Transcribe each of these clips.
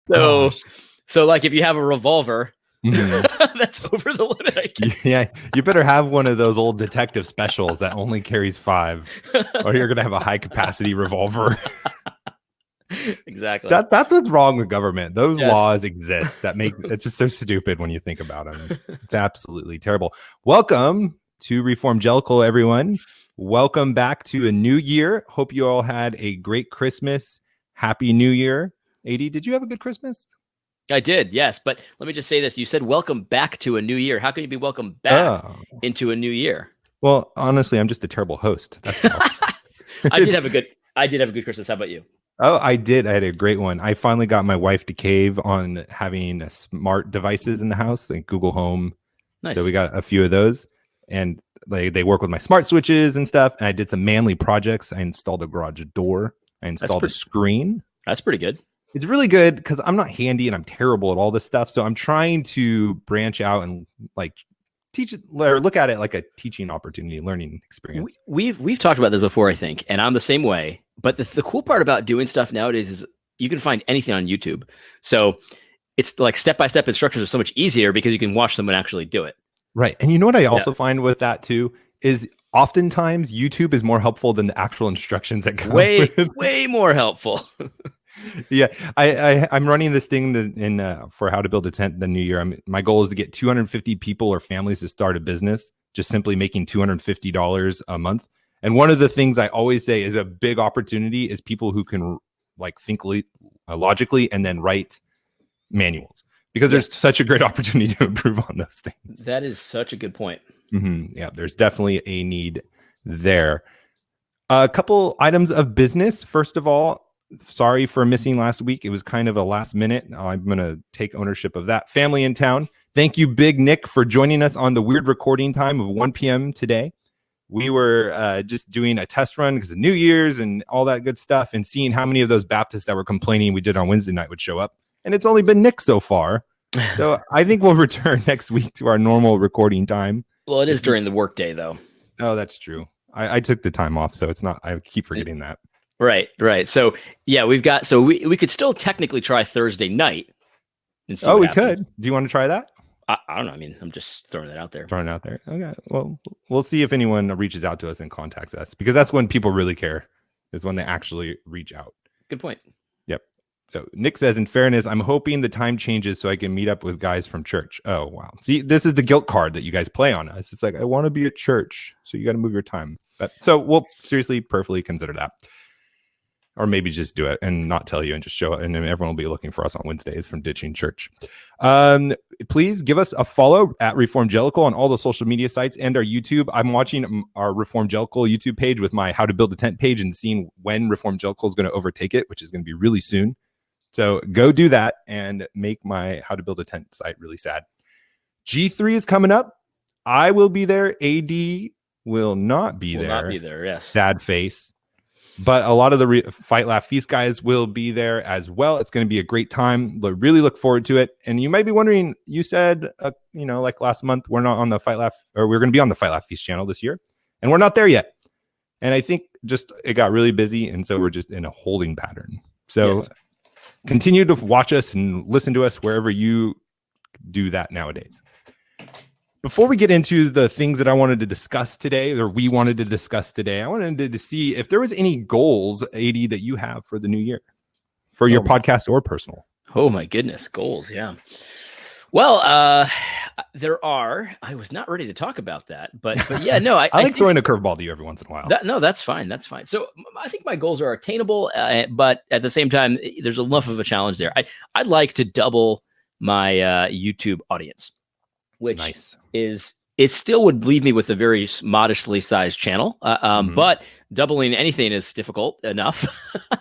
So, Gosh. so like if you have a revolver, that's over the limit, I guess. Yeah, you better have one of those old detective specials that only carries 5, or you're gonna have a high capacity revolver. Exactly. That's what's wrong with government. Those Yes. laws exist that make it's just so stupid when you think about them. It's absolutely terrible. Welcome to Reformgelical, everyone. Welcome back to a new year. Hope you all had a great Christmas. Happy New Year. AD, did you have a good Christmas? I did, yes. But let me just say this. You said welcome back to a new year. How can you be welcome back into a new year? Well, honestly, I'm just a terrible host. That's all. I did have a good Christmas. How about you? Oh, I did. I had a great one. I finally got my wife to cave on having smart devices in the house, like Google Home. Nice. So we got a few of those, and they work with my smart switches and stuff. And I did some manly projects. I installed a garage door. I installed a screen. That's pretty good. It's really good because I'm not handy and I'm terrible at all this stuff. So I'm trying to branch out and like teach it or look at it like a teaching opportunity, learning experience. We've talked about this before, I think, and I'm the same way. But the cool part about doing stuff nowadays is you can find anything on YouTube. So it's like step-by-step instructions are so much easier because you can watch someone actually do it. Right. And you know what I also find with that too is oftentimes YouTube is more helpful than the actual instructions that come way more helpful. Yeah, I'm running this thing for how to build a tent in the new year. My goal is to get 250 people or families to start a business, just simply making $250 a month. And one of the things I always say is a big opportunity is people who can like think logically and then write manuals, because there's such a great opportunity to improve on those things. That is such a good point. Yeah, there's definitely a need there. A couple items of business. First of all, sorry for missing last week. It was kind of a last minute. I'm going to take ownership of that. Family in town. Thank you, Big Nick, for joining us on the weird recording time of 1 p.m. today. We were just doing a test run because of New Year's and all that good stuff, and seeing how many of those Baptists that were complaining we did on Wednesday night would show up. And it's only been Nick so far. So I think we'll return next week to our normal recording time. Well, it is during the workday, though. Oh, that's true. I took the time off, so it's not. I keep forgetting that. Right. So yeah, we could still technically try Thursday night. And see we could. Do you want to try that? I don't know. I mean, I'm just throwing it out there. Okay. Well, we'll see if anyone reaches out to us and contacts us, because that's when people really care, is when they actually reach out. Good point. Yep. So Nick says, in fairness, I'm hoping the time changes so I can meet up with guys from church. Oh, wow. See, this is the guilt card that you guys play on us. It's like, I want to be at church, so you got to move your time. So we'll seriously, prayerfully consider that. Or maybe just do it and not tell you and just show it. And then everyone will be looking for us on Wednesdays from ditching church. Please give us a follow at Reformgelical on all the social media sites and our YouTube. I'm watching our Reformgelical YouTube page with my How to Build a Tent page and seeing when Reformgelical is going to overtake it, which is going to be really soon. So go do that and make my How to Build a Tent site really sad. G3 is coming up. I will be there. AD will not be there. Not be there, yes. Sad face. But a lot of the Fight, Laugh, Feast guys will be there as well. It's going to be a great time. Really look forward to it. And you might be wondering, you said, like last month, we're not on the Fight, Laugh, or we're going to be on the Fight, Laugh, Feast channel this year. And we're not there yet. And I think just it got really busy. And so we're just in a holding pattern. So continue to watch us and listen to us wherever you do that nowadays. Before we get into the things that I wanted to discuss today, or we wanted to discuss today, I wanted to see if there was any goals, AD, that you have for the new year, for your podcast or personal. Oh my goodness, goals, yeah. Well, there are. I was not ready to talk about that, but yeah, no. I like throwing a curveball to you every once in a while. That's fine. That's fine. So I think my goals are attainable, but at the same time, there's enough of a challenge there. I'd like to double my YouTube audience, which it still would leave me with a very modestly sized channel. But doubling anything is difficult enough.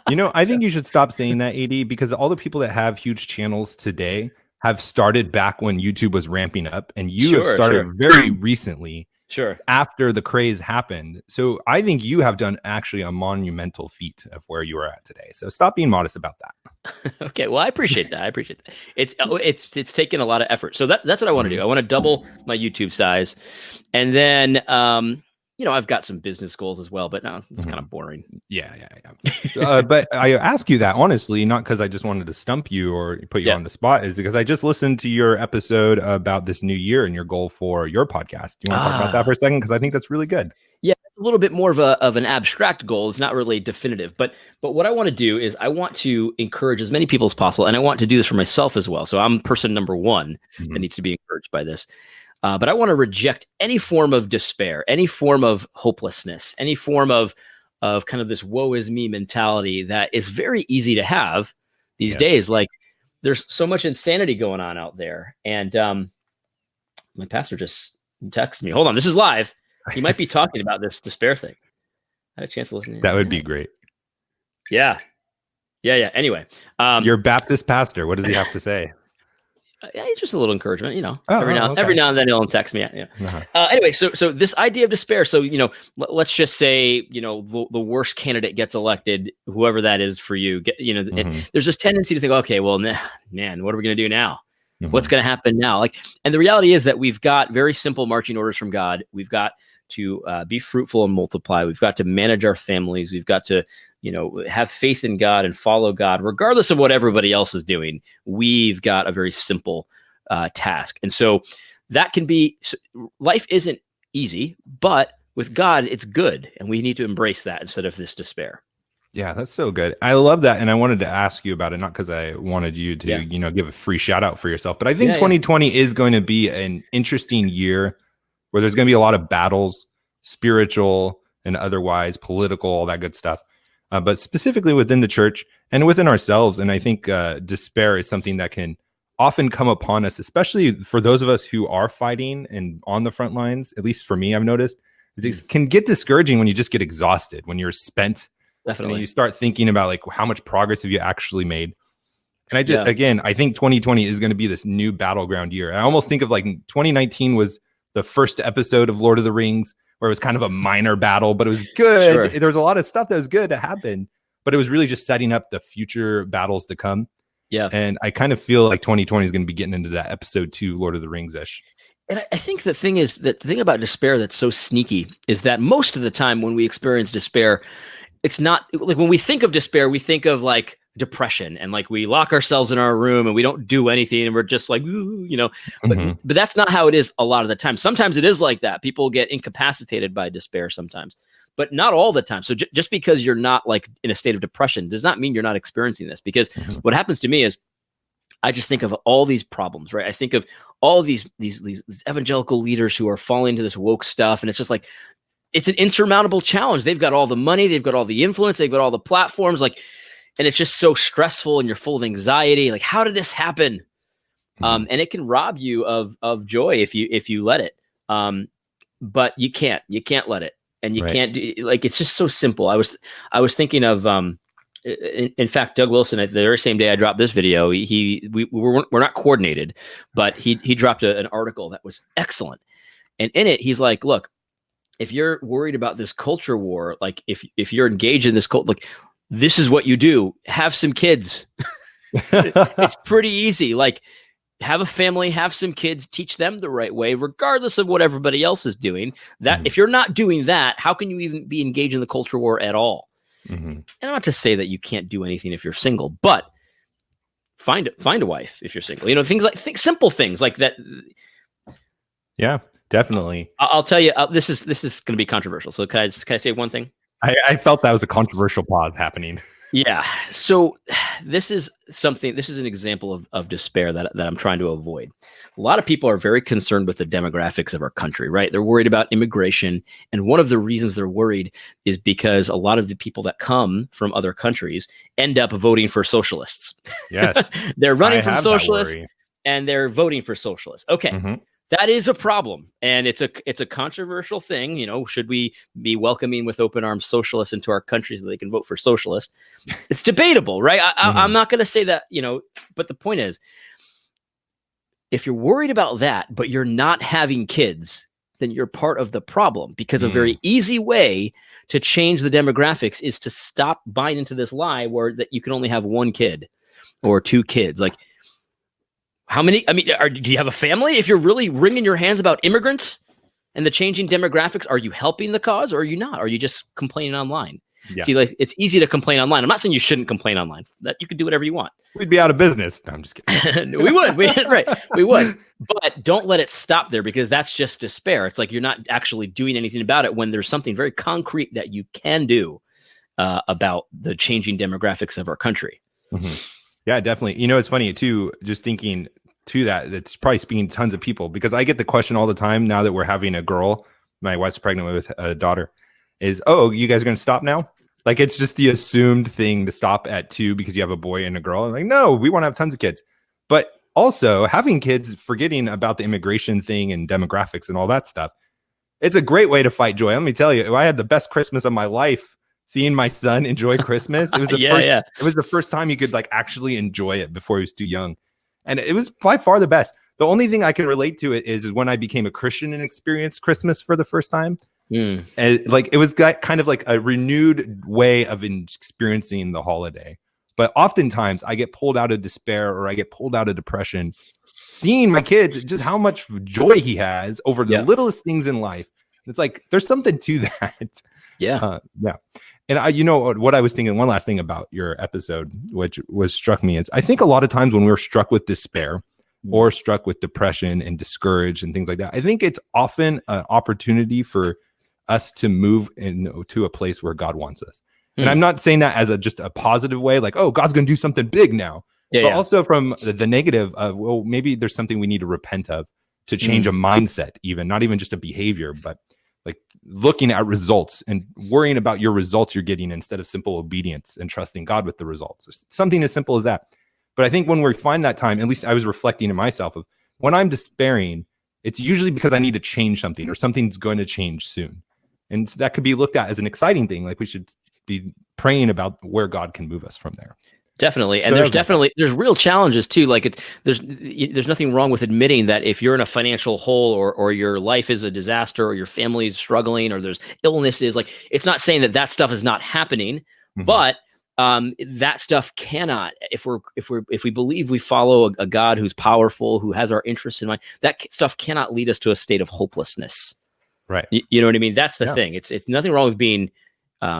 I think you should stop saying that, AD, because all the people that have huge channels today have started back when YouTube was ramping up, and you have started very recently. After the craze happened. So I think you have done actually a monumental feat of where you are at today. So stop being modest about that. Okay. Well, I appreciate that. It's taken a lot of effort. So that's what I want to do. I want to double my YouTube size. And then I've got some business goals as well, but no, it's kind of boring. Yeah. But I ask you that honestly, not because I just wanted to stump you or put you on the spot, is because I just listened to your episode about this new year and your goal for your podcast. Do you want to talk about that for a second? Because I think that's really good. Yeah, it's a little bit more of an abstract goal. It's not really definitive, but what I want to do is I want to encourage as many people as possible, and I want to do this for myself as well. So I'm person number one that needs to be encouraged by this. But I want to reject any form of despair, any form of hopelessness, any form of kind of this woe is me mentality that is very easy to have these days. Like there's so much insanity going on out there. And my pastor just texted me. Hold on, this is live. He might be talking about this despair thing. I had a chance to listen to that. Would be great. Yeah. Anyway. Your Baptist pastor, what does he have to say? It's just a little encouragement, every now and then he'll text me. Anyway, so this idea of despair. So, let's just say, the worst candidate gets elected, whoever that is for you, there's this tendency to think, okay, well, man, what are we going to do now? What's going to happen now? And the reality is that we've got very simple marching orders from God. We've got to be fruitful and multiply. We've got to manage our families. We've got to, have faith in God and follow God, regardless of what everybody else is doing. We've got a very simple task. And so that can be, life isn't easy, but with God, it's good. And we need to embrace that instead of this despair. Yeah, that's so good. I love that. And I wanted to ask you about it, not because I wanted you to, give a free shout out for yourself, but I think 2020 is going to be an interesting year where there's going to be a lot of battles, spiritual and otherwise, political, all that good stuff. But specifically within the church and within ourselves. And I think despair is something that can often come upon us, especially for those of us who are fighting and on the front lines. At least for me, I've noticed it can get discouraging when you just get exhausted, when you're spent. Definitely. You start thinking about how much progress have you actually made. And I think 2020 is going to be this new battleground year. I almost think of 2019 was the first episode of Lord of the Rings, where it was kind of a minor battle, but it was good. Sure. There was a lot of stuff that was good to happen, but it was really just setting up the future battles to come. Yeah. And I kind of feel like 2020 is going to be getting into that episode 2, Lord of the Rings-ish. And I think the thing about despair that's so sneaky is that most of the time when we experience despair, it's not when we think of despair, we think of depression and we lock ourselves in our room and we don't do anything and we're just but that's not how it is a lot of the time. Sometimes it is like that. People get incapacitated by despair sometimes, but not all the time. So just because you're not in a state of depression does not mean you're not experiencing this, because what happens to me is I just think of all these problems, right? I think of all of these evangelical leaders who are falling into this woke stuff. And it's just it's an insurmountable challenge. They've got all the money, they've got all the influence, they've got all the platforms, and it's just so stressful and you're full of anxiety. How did this happen? And it can rob you of joy if you let it. But you can't let it. And you can't do it's just so simple. I was thinking of, in fact, Doug Wilson, the very same day I dropped this video, we're not coordinated, but he dropped an article that was excellent. And in it, he's like, look, if you're worried about this culture war, if you're engaged in this cult, this is what you do. Have some kids. It's pretty easy. Have a family, have some kids, teach them the right way, regardless of what everybody else is doing. That if you're not doing that, how can you even be engaged in the culture war at all? And not to say that you can't do anything if you're single, but find a wife if you're single. Think simple things like that. Yeah, definitely. I'll tell you, this is going to be controversial. So can I say one thing? I felt that was a controversial pause happening. Yeah. So this is an example of despair that I'm trying to avoid. A lot of people are very concerned with the demographics of our country, right? They're worried about immigration. And one of the reasons they're worried is because a lot of the people that come from other countries end up voting for socialists. Yes. They're running from socialists and they're voting for socialists. Okay. That is a problem, and it's a controversial thing. Should we be welcoming with open arms socialists into our country so they can vote for socialists? It's debatable, right? I'm not going to say that, but the point is, if you're worried about that, but you're not having kids, then you're part of the problem, because a very easy way to change the demographics is to stop buying into this lie that you can only have one kid or two kids. How many? I mean, do you have a family? If you're really wringing your hands about immigrants, And the changing demographics, are you helping the cause or are you not? Are you just complaining online? Yeah. See, like, it's easy to complain online. I'm not saying you shouldn't complain online. That you could do whatever you want. We'd be out of business. No, I'm just kidding. We would. Right. We would. But don't let it stop there, because that's just despair. It's like you're not actually doing anything about it when there's something very concrete that you can do about the changing demographics of our country. Mm-hmm. Yeah, definitely. You know, it's funny too, just thinking to that, it's probably speaking to tons of people, because I get the question all the time now that we're having a girl, my wife's pregnant with a daughter, is, oh, you guys are going to stop now? Like, it's just the assumed thing to stop at 2 because you have a boy and a girl. I'm like, no, we want to have tons of kids. But also having kids, forgetting about the immigration thing and demographics and all that stuff, it's a great way to fight joy. Let me tell you, I had the best Christmas of my life seeing my son enjoy Christmas. It was the It was the first time he could like actually enjoy it before he was too young. And it was by far the best. The only thing I can relate to it is when I became a Christian and experienced Christmas for the first time. And like, it was kind of like a renewed way of experiencing the holiday. But oftentimes I get pulled out of despair, or I get pulled out of depression, seeing my kids, just how much joy he has over the littlest things in life. It's like, there's something to that. Yeah. And you know what I was thinking, one last thing about your episode, which struck me, is I think a lot of times when we're struck with despair or struck with depression and discouraged and things like that, I think it's often an opportunity for us to move to a place where God wants us. And I'm not saying that as just a positive way, like, oh, God's going to do something big now. But also from the negative of, well, maybe there's something we need to repent of to change a mindset, even not even just a behavior, but like looking at results and worrying about your results you're getting instead of simple obedience and trusting God with the results. Something as simple as that. But I think when we find that time, at least I was reflecting in myself, of when I'm despairing, it's usually because I need to change something, or something's going to change soon. And that could be looked at as an exciting thing. Like, we should be praying about where God can move us from there. Definitely. And there's real challenges too. Like, there's nothing wrong with admitting that if you're in a financial hole, or your life is a disaster, or your family is struggling, or there's illnesses, like, it's not saying that stuff is not happening, but that stuff cannot, if we believe we follow a God who's powerful, who has our interests in mind, that stuff cannot lead us to a state of hopelessness. Right. You know what I mean? That's the thing. It's nothing wrong with being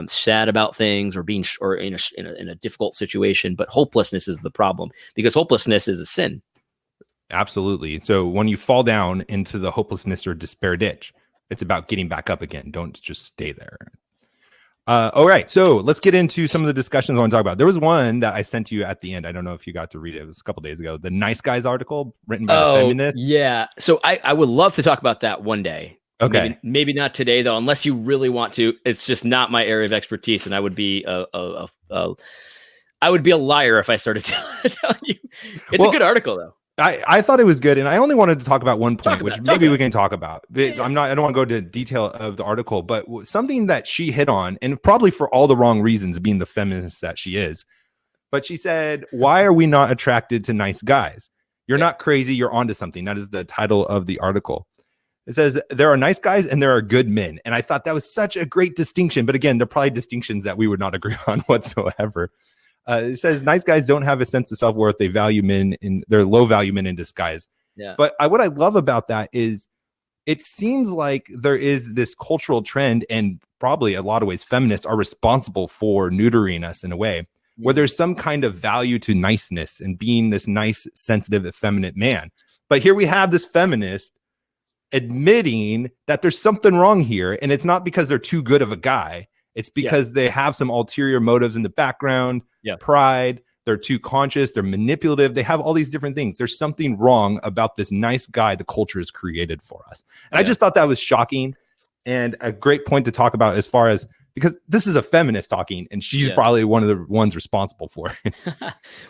sad about things, or being in a difficult situation, but hopelessness is the problem, because hopelessness is a sin. Absolutely. So when you fall down into the hopelessness or despair ditch, it's about getting back up again. Don't just stay there. All right. So let's get into some of the discussions I want to talk about. There was one that I sent to you at the end. I don't know if you got to read it. It was a couple days ago. The Nice Guys article written by a feminist. Yeah. So I would love to talk about that one day. Okay. Maybe not today, though, unless you really want to. It's just not my area of expertise, and I would be a liar if I started telling you. It's a good article, though. I thought it was good, and I only wanted to talk about one point, which maybe we can talk about. I don't want to go into detail of the article, but something that she hit on, and probably for all the wrong reasons, being the feminist that she is. But she said, "Why are we not attracted to nice guys? You're not crazy. You're onto something." That is the title of the article. It says there are nice guys and there are good men. And I thought that was such a great distinction. But again, they're probably distinctions that we would not agree on whatsoever. It says nice guys don't have a sense of self-worth. They're low value men in disguise. Yeah. But what I love about that is it seems like there is this cultural trend, and probably a lot of ways feminists are responsible for neutering us in a way where there's some kind of value to niceness and being this nice, sensitive, effeminate man. But here we have this feminist admitting that there's something wrong here, and it's not because they're too good of a guy. It's because they have some ulterior motives in the background, pride, they're too conscious, they're manipulative, they have all these different things. There's something wrong about this nice guy the culture has created for us. And I just thought that was shocking, and a great point to talk about, as far as, because this is a feminist talking, and she's probably one of the ones responsible for it.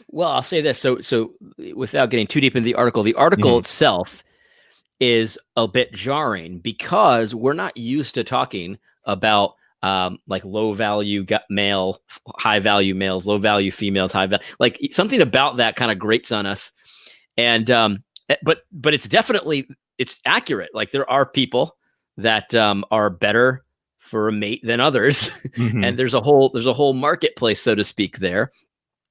Well, I'll say this. So without getting too deep into the article itself is a bit jarring, because we're not used to talking about like low value male, high value males, low value females, high value, like something about that kind of grates on us. And but it's definitely, it's accurate. Like, there are people that are better for a mate than others, and there's a whole marketplace, so to speak, there.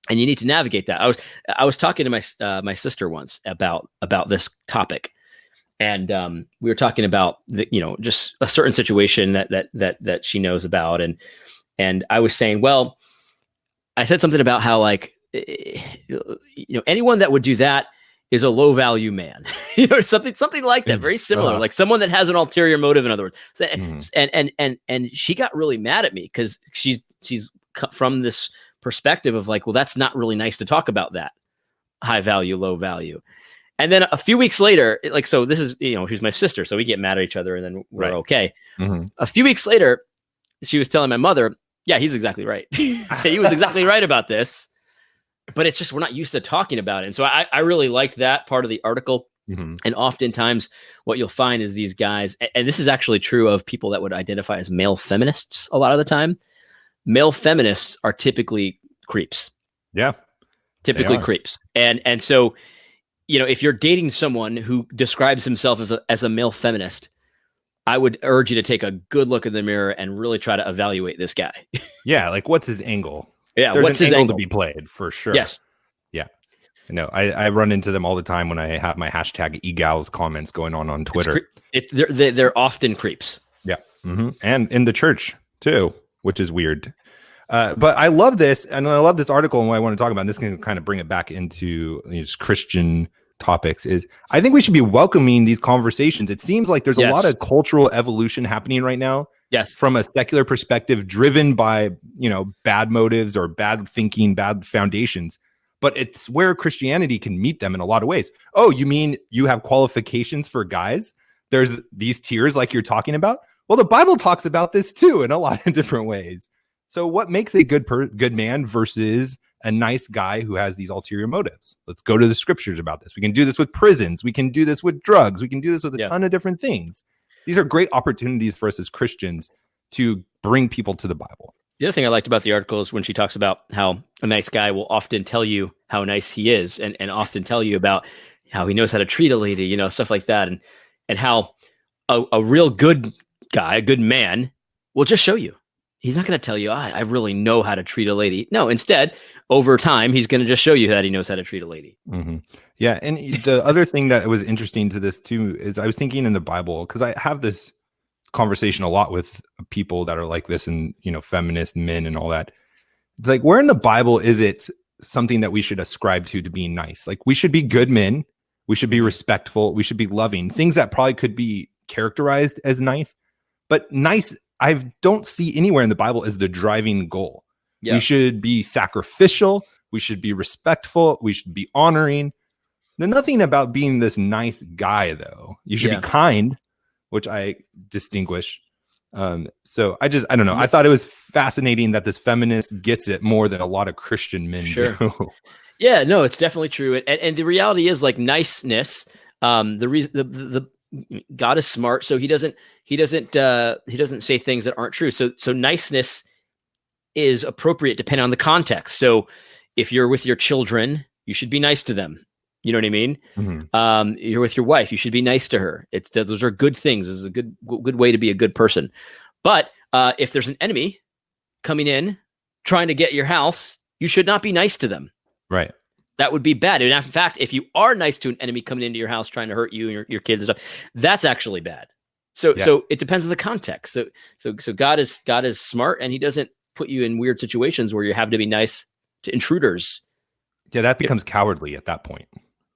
And you need to navigate that. I was talking to my sister once about this topic. and we were talking about just a certain situation that she knows about, and I was saying, well, I said something about how anyone that would do that is a low value man, something like that, very similar, like someone that has an ulterior motive, in other words. So, and she got really mad at me because she's from this perspective of like, well, that's not really nice to talk about that high value, low value. And then a few weeks later, so this is, she's my sister, so we get mad at each other and then we're okay. A few weeks later, she was telling my mother, yeah, he's exactly right. He was exactly right about this, but it's just, we're not used to talking about it. And so I really liked that part of the article. And oftentimes what you'll find is these guys, and this is actually true of people that would identify as male feminists a lot of the time. Male feminists are typically creeps. Yeah. Typically creeps. And so, if you're dating someone who describes himself as a male feminist, I would urge you to take a good look in the mirror and really try to evaluate this guy. Yeah, like what's his angle? Yeah, there's what's an his angle to be played for sure. Yes. Yeah. No, I run into them all the time when I have my hashtag egals comments going on Twitter. They're often creeps. Yeah. And in the church too, which is weird. But I love this, and I love this article, and what I want to talk about, and this can kind of bring it back into just Christian topics, is I think we should be welcoming these conversations. It seems like there's a lot of cultural evolution happening right now. Yes. From a secular perspective, driven by, bad motives or bad thinking, bad foundations. But it's where Christianity can meet them in a lot of ways. Oh, you mean you have qualifications for guys? There's these tiers like you're talking about? Well, the Bible talks about this too in a lot of different ways. So what makes a good man versus a nice guy who has these ulterior motives? Let's go to the scriptures about this. We can do this with prisons. We can do this with drugs. We can do this with a ton of different things. These are great opportunities for us as Christians to bring people to the Bible. The other thing I liked about the article is when she talks about how a nice guy will often tell you how nice he is, and often tell you about how he knows how to treat a lady, stuff like that. And how a real good guy, a good man, will just show you. He's not going to tell you, I really know how to treat a lady. No, instead, over time, he's going to just show you that he knows how to treat a lady. Yeah. And the other thing that was interesting to this too, is I was thinking in the Bible, because I have this conversation a lot with people that are like this, and, feminist men and all that. It's like, where in the Bible is it something that we should ascribe to being nice? Like, we should be good men. We should be respectful. We should be loving, things that probably could be characterized as nice, but nice, I don't see anywhere in the Bible as the driving goal. We should be sacrificial. We should be respectful. We should be honoring. There's nothing about being this nice guy, though. You should be kind, which I distinguish. So I don't know. I thought it was fascinating that this feminist gets it more than a lot of Christian men do. Yeah, no, it's definitely true. And the reality is, like, niceness, the reason the God is smart, so he doesn't say things that aren't true. So niceness is appropriate depending on the context. So if you're with your children, you should be nice to them. You know what I mean? You're with your wife, you should be nice to her. Those are good things. This is a good way to be a good person. But if there's an enemy coming in trying to get your house, you should not be nice to them. Right. That would be bad. And in fact, if you are nice to an enemy coming into your house trying to hurt you and your kids and stuff, that's actually bad. So it depends on the context. So God is smart, and he doesn't put you in weird situations where you have to be nice to intruders. Yeah, that becomes cowardly at that point.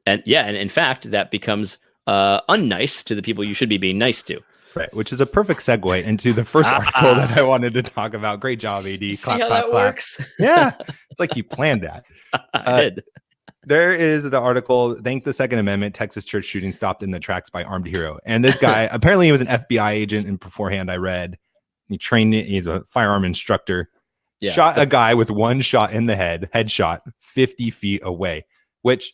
And in fact, that becomes unnice to the people you should be being nice to. Right, which is a perfect segue into the first article that I wanted to talk about. Great job, AD. See how that works? Yeah, it's like you planned that. I did. There is the article, Thank the Second Amendment, Texas church shooting stopped in the tracks by armed hero. And this guy, apparently he was an FBI agent, and beforehand I read, he's a firearm instructor, shot a guy with one shot in the headshot, 50 feet away, which,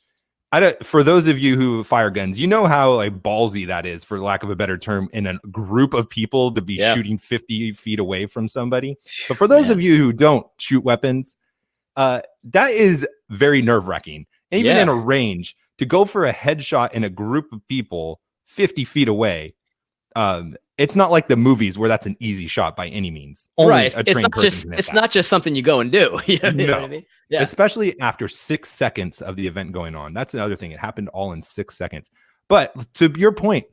for those of you who fire guns, you know how like ballsy that is, for lack of a better term, in a group of people to be shooting 50 feet away from somebody. But for those of you who don't shoot weapons, that is very nerve-wracking. Even in a range, to go for a headshot in a group of people 50 feet away, it's not like the movies where that's an easy shot by any means. Only it's not just something you go and do. You know what I mean? Yeah. Especially after 6 seconds of the event going on. That's another thing. It happened all in 6 seconds. But to your point,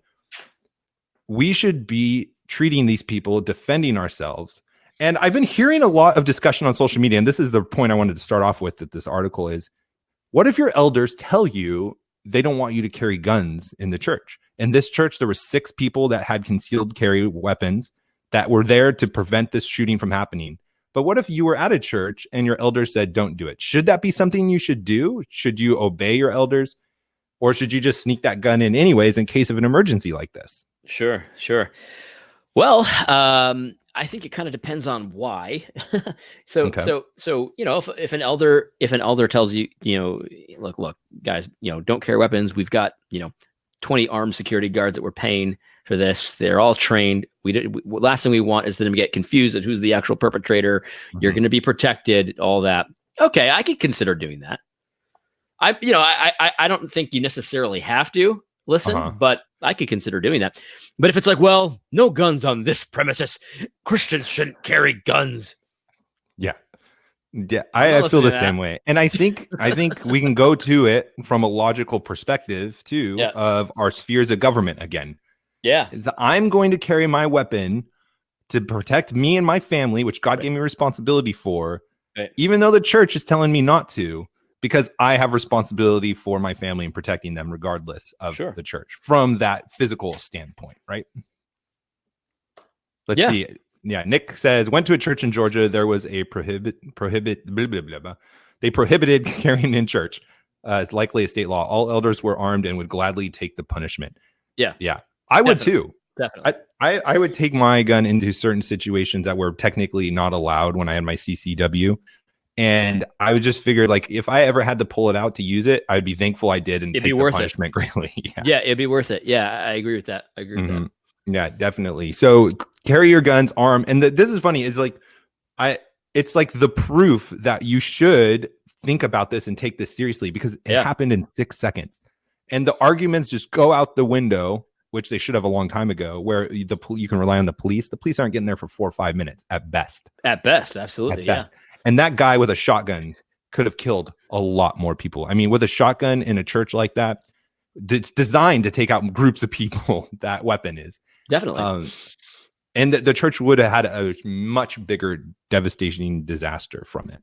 we should be treating these people, defending ourselves. And I've been hearing a lot of discussion on social media, and this is the point I wanted to start off with this article is, what if your elders tell you they don't want you to carry guns in the church? In this church, there were 6 people that had concealed carry weapons that were there to prevent this shooting from happening. But what if you were at a church and your elders said, don't do it? Should that be something you should do? Should you obey your elders? Or should you just sneak that gun in anyways in case of an emergency like this? Sure. Well, I think it kind of depends on why. So, if an elder tells you, look, guys, don't carry weapons. We've got, 20 armed security guards that we're paying for this. They're all trained. Last thing we want is them to get confused at who's the actual perpetrator. Mm-hmm. You're going to be protected, all that. Okay, I could consider doing that. I don't think you necessarily have to listen, but I could consider doing that. But if it's like, well, no guns on this premises, Christians shouldn't carry guns. Yeah, I feel the same way. And I think we can go to it from a logical perspective too, of our spheres of government again. Yeah. I'm going to carry my weapon to protect me and my family, which God gave me responsibility for, even though the church is telling me not to, because I have responsibility for my family and protecting them regardless of the church from that physical standpoint, right? Let's see. Yeah, Nick says, went to a church in Georgia. There was a prohibit blah, blah, blah, blah. They prohibited carrying in church. It's likely a state law. All elders were armed and would gladly take the punishment. Yeah. I would too. Definitely. I would take my gun into certain situations that were technically not allowed when I had my CCW. And I would just figure, like, if I ever had to pull it out to use it, I'd be thankful I did and take the punishment greatly. Yeah, it'd be worth it. Yeah, I agree with that. Yeah, definitely. So carry your guns, arm. And this is funny. It's like, it's like the proof that you should think about this and take this seriously, because it happened in 6 seconds. And the arguments just go out the window, which they should have a long time ago, where you can rely on the police. The police aren't getting there for 4 or 5 minutes at best. At best, absolutely. At best. And that guy with a shotgun could have killed a lot more people. I mean, with a shotgun in a church like that, it's designed to take out groups of people. That weapon is. Definitely. And the church would have had a much bigger, devastating disaster from it.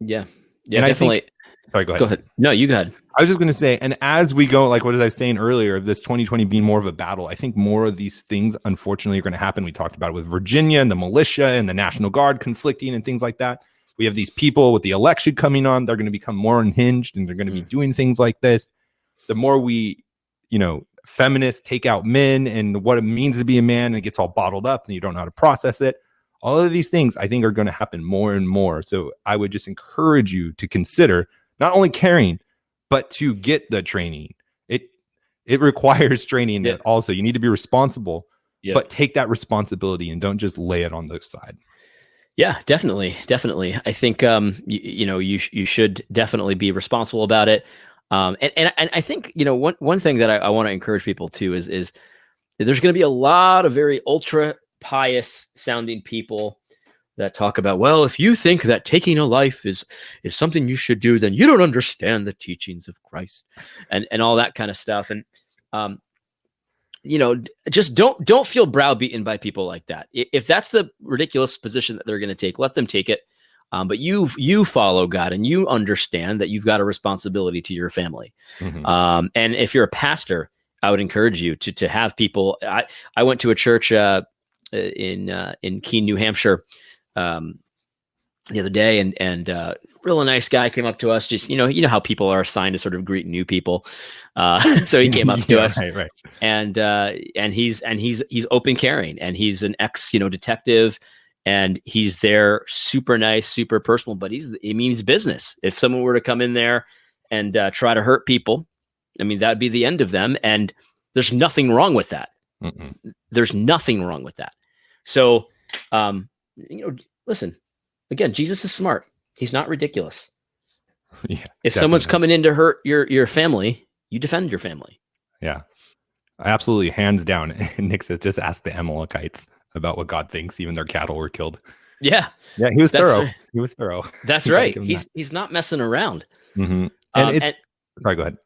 Yeah. And definitely. Sorry, go ahead. No, you go ahead. I was just going to say, and as we go, like what was I saying earlier, of this 2020 being more of a battle, I think more of these things, unfortunately, are going to happen. We talked about it with Virginia and the militia and the National Guard conflicting and things like that. We have these people with the election coming on. They're going to become more unhinged and they're going to be doing things like this. The more we, feminists take out men and what it means to be a man, and it gets all bottled up and you don't know how to process it. All of these things I think are going to happen more and more. So I would just encourage you to consider not only carrying, but to get the training. It requires training. Also, you need to be responsible, but take that responsibility and don't just lay it on the side. Yeah, definitely. I think you should definitely be responsible about it. And I think one thing that I want to encourage people to is there's going to be a lot of very ultra pious sounding people that talk about, well, if you think that taking a life is something you should do, then you don't understand the teachings of Christ and all that kind of stuff. And just don't feel browbeaten by people like that. If that's the ridiculous position that they're going to take, let them take it. But you follow God and you understand that you've got a responsibility to your family. Mm-hmm. And if you're a pastor, I would encourage you to have people. I went to a church in Keene, New Hampshire, the other day, and really nice guy came up to us. Just you know how people are assigned to sort of greet new people. So he came up to us, right. And he's open carrying, and he's an ex detective. And he's there, super nice, super personal, but he means business. If someone were to come in there and try to hurt people, I mean, that'd be the end of them. And there's nothing wrong with that. Mm-mm. There's nothing wrong with that. So, listen, again, Jesus is smart. He's not ridiculous. Yeah, if someone's coming in to hurt your family, you defend your family. Yeah, absolutely. Hands down. Nick says, just ask the Amalekites about what God thinks, even their cattle were killed. Yeah. Yeah, he was thorough. He was thorough. That's right. He's not messing around. Mm-hmm. Sorry, go ahead.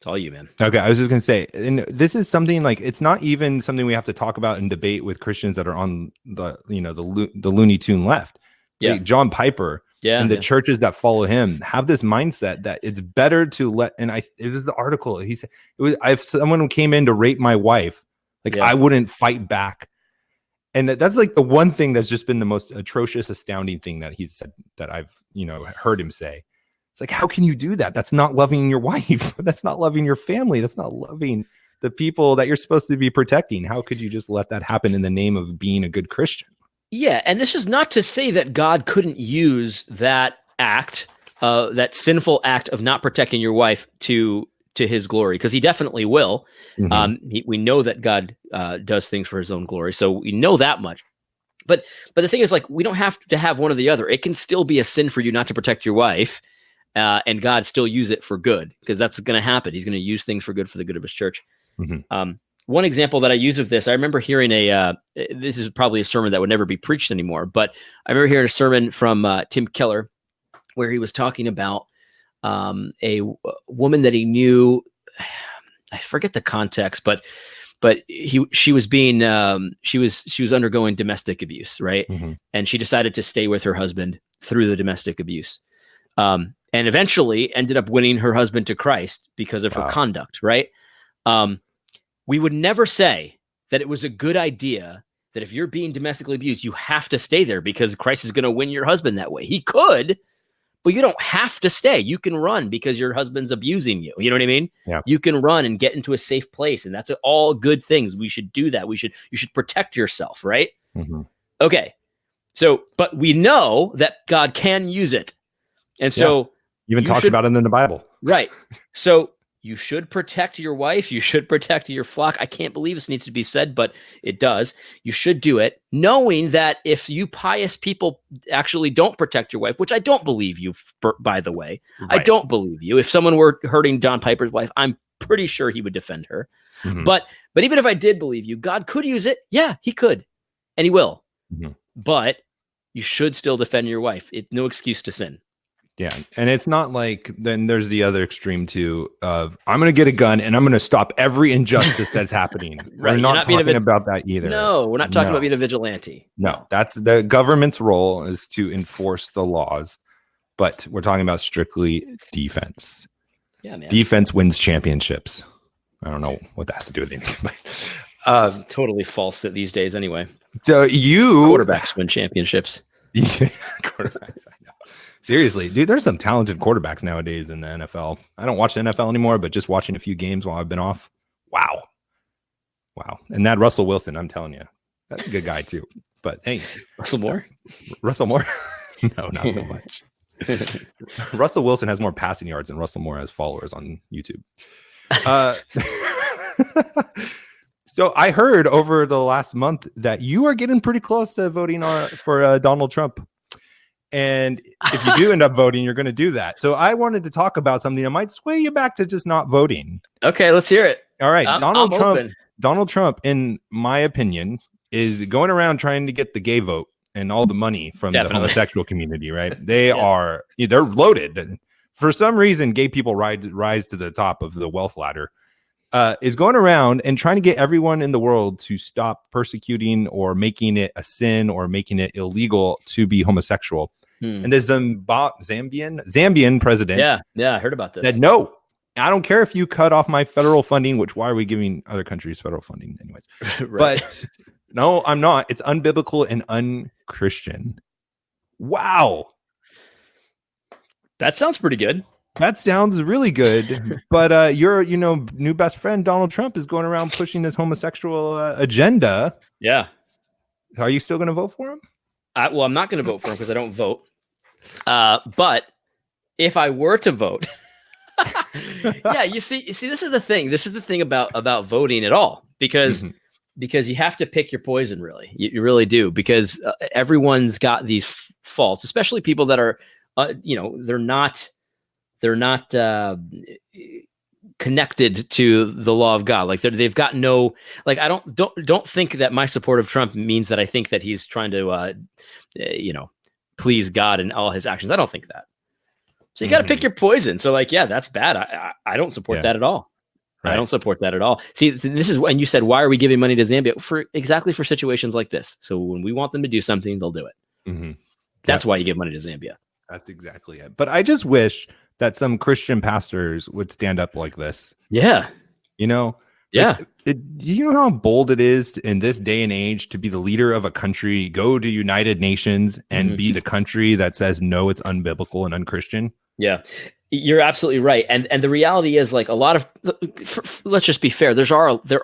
It's all you, man. Okay, I was just gonna say, and this is something like it's not even something we have to talk about and debate with Christians that are on the the Looney Tune left. Yeah, like John Piper and the churches that follow him have this mindset that it's better to let. And it was the article he said it was. If someone came in to rape my wife, like I wouldn't fight back. And that's like the one thing that's just been the most atrocious, astounding thing that he said that I've heard him say. It's like, how can you do that? That's not loving your wife. That's not loving your family. That's not loving the people that you're supposed to be protecting. How could you just let that happen in the name of being a good Christian? Yeah, and this is not to say that God couldn't use that act, that sinful act of not protecting your wife to his glory, because he definitely will. Mm-hmm. We know that God does things for his own glory, so we know that much. But the thing is, like, we don't have to have one or the other. It can still be a sin for you not to protect your wife. And God still use it for good, because that's going to happen. He's going to use things for good for the good of his church. Mm-hmm. One example that I use of this, I remember hearing this is probably a sermon that would never be preached anymore, but I remember hearing a sermon from Tim Keller where he was talking about a woman that he knew. I forget the context, but she was undergoing domestic abuse, right? Mm-hmm. And she decided to stay with her husband through the domestic abuse. And eventually ended up winning her husband to Christ because of her conduct, right? We would never say that it was a good idea that if you're being domestically abused, you have to stay there because Christ is going to win your husband that way. He could, but you don't have to stay. You can run because your husband's abusing you. You know what I mean? Yeah. You can run and get into a safe place, and that's all good things. We should do that. You should protect yourself, right? Mm-hmm. Okay. So, but we know that God can use it. And so even talks about it in the Bible. Right. So you should protect your wife. You should protect your flock. I can't believe this needs to be said, but it does. You should do it, knowing that if you pious people actually don't protect your wife, which I don't believe you, by the way. Right. I don't believe you. If someone were hurting John Piper's wife, I'm pretty sure he would defend her. Mm-hmm. But even if I did believe you, God could use it. Yeah, he could. And he will. Mm-hmm. But you should still defend your wife. No excuse to sin. Yeah. And it's not like then there's the other extreme too of I'm going to get a gun and I'm going to stop every injustice that's happening. Right. We're not talking about that either. No, we're not talking about being a vigilante. No, that's the government's role is to enforce the laws. But we're talking about strictly defense. Yeah, man. Defense wins championships. I don't know what that has to do with anything. It's totally false that these days anyway. So quarterbacks win championships. Quarterbacks, I know. Seriously, dude, there's some talented quarterbacks nowadays in the NFL. I don't watch the NFL anymore, but just watching a few games while I've been off. Wow. And that Russell Wilson, I'm telling you, that's a good guy too. But hey, Russell Moore? No, not so much. Russell Wilson has more passing yards than Russell Moore has followers on YouTube. So I heard over the last month that you are getting pretty close to voting for Donald Trump. And if you do end up voting, you're going to do that. So I wanted to talk about something that might sway you back to just not voting. Okay, let's hear it. All right. Donald Trump, in my opinion, is going around trying to get the gay vote and all the money from the homosexual community, right? They're loaded. For some reason, gay people rise to the top of the wealth ladder. Is going around and trying to get everyone in the world to stop persecuting or making it a sin or making it illegal to be homosexual. And the Zambian president, I heard about this. Said, no, I don't care if you cut off my federal funding, which why are we giving other countries federal funding anyways? Right. But no, I'm not. It's unbiblical and unchristian. Wow. That sounds pretty good. That sounds really good, but your new best friend Donald Trump is going around pushing this homosexual agenda. Yeah, are you still going to vote for him? Well, I'm not going to vote for him because I don't vote. But if I were to vote, yeah, you see, this is the thing. This is the thing about voting at all, because you have to pick your poison. Really, you really do, because everyone's got these faults, especially people that are, they're not connected to the law of God. Like they've got no, like, I don't think that my support of Trump means that I think that he's trying to, please God in all his actions. I don't think that. So you got to pick your poison. So like, yeah, that's bad. I don't support that at all. Right. I don't support that at all. See, this is when you said, why are we giving money to Zambia? Exactly for situations like this. So when we want them to do something, they'll do it. Mm-hmm. That's why you give money to Zambia. That's exactly it. But I just wish that some Christian pastors would stand up like this. Yeah. You know? Yeah. Do you know how bold it is in this day and age to be the leader of a country, go to United Nations and be the country that says, no, it's unbiblical and unchristian? Yeah, you're absolutely right. And the reality is, like, a lot of, let's just be fair. There